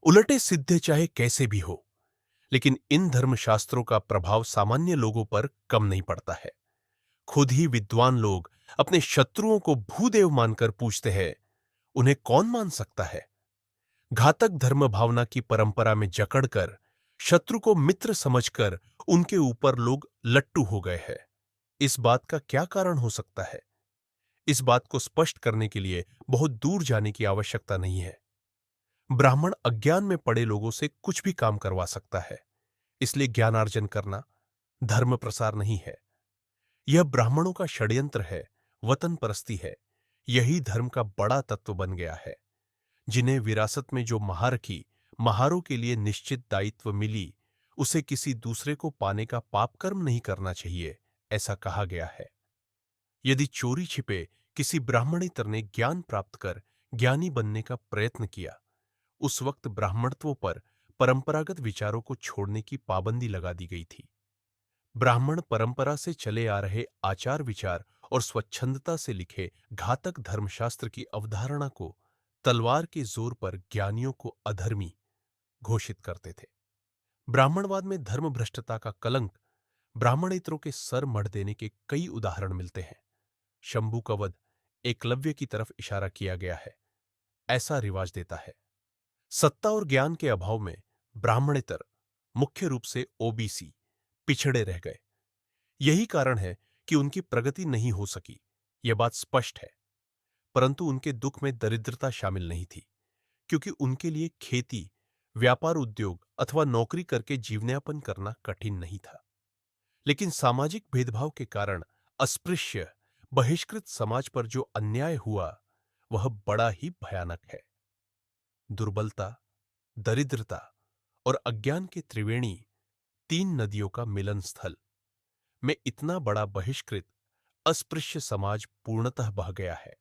उलटे सिद्धे चाहे कैसे भी हो, लेकिन इन धर्मशास्त्रों का प्रभाव सामान्य लोगों पर कम नहीं पड़ता है। खुद ही विद्वान लोग अपने शत्रुओं को भूदेव मानकर पूछते हैं, उन्हें कौन मान सकता है? घातक धर्म भावना की परंपरा में जकड़कर शत्रु को मित्र समझकर उनके ऊपर लोग लट्टू हो गए हैं। इस बात का क्या कारण हो सकता है? इस बात को स्पष्ट करने के लिए बहुत दूर जाने की आवश्यकता नहीं है। ब्राह्मण अज्ञान में पड़े लोगों से कुछ भी काम करवा सकता है, इसलिए ज्ञानार्जन करना धर्म प्रसार नहीं है। यह ब्राह्मणों का षड्यंत्र है, वतन परस्ती है। यही धर्म का बड़ा तत्व बन गया है। जिन्हें विरासत में जो महारखी महारों के लिए निश्चित दायित्व मिली, उसे किसी दूसरे को पाने का पाप कर्म नहीं करना चाहिए, ऐसा कहा गया है। यदि चोरी छिपे किसी ब्राह्मणेतर ने ज्ञान प्राप्त कर ज्ञानी बनने का प्रयत्न किया, उस वक्त ब्राह्मणत्व पर परंपरागत विचारों को छोड़ने की पाबंदी लगा दी गई थी। ब्राह्मण परंपरा से चले आ रहे आचार विचार और स्वच्छंदता से लिखे घातक धर्मशास्त्र की अवधारणा को तलवार के जोर पर ज्ञानियों को अधर्मी घोषित करते थे। ब्राह्मणवाद में धर्म भ्रष्टता का कलंक ब्राह्मणेतरों के सर मढ़ देने के कई उदाहरण मिलते हैं। शंभू का वध एकलव्य की तरफ इशारा किया गया है, ऐसा रिवाज देता है। सत्ता और ज्ञान के अभाव में ब्राह्मणेतर, मुख्य रूप से ओबीसी, पिछड़े रह गए। यही कारण है कि उनकी प्रगति नहीं हो सकी, यह बात स्पष्ट है। परंतु उनके दुख में दरिद्रता शामिल नहीं थी, क्योंकि उनके लिए खेती, व्यापार उद्योग अथवा नौकरी करके जीवनयापन करना कठिन नहीं था। लेकिन सामाजिक भेदभाव के कारण अस्पृश्य, बहिष्कृत समाज पर जो अन्याय हुआ, वह बड़ा ही भयानक है। दुर्बलता, दरिद्रता और अज्ञान के त्रिवेणी, तीन नदियों का मिलन स्थल में इतना बड़ा बहिष्कृत अस्पृश्य समाज पूर्णतः बह गया है।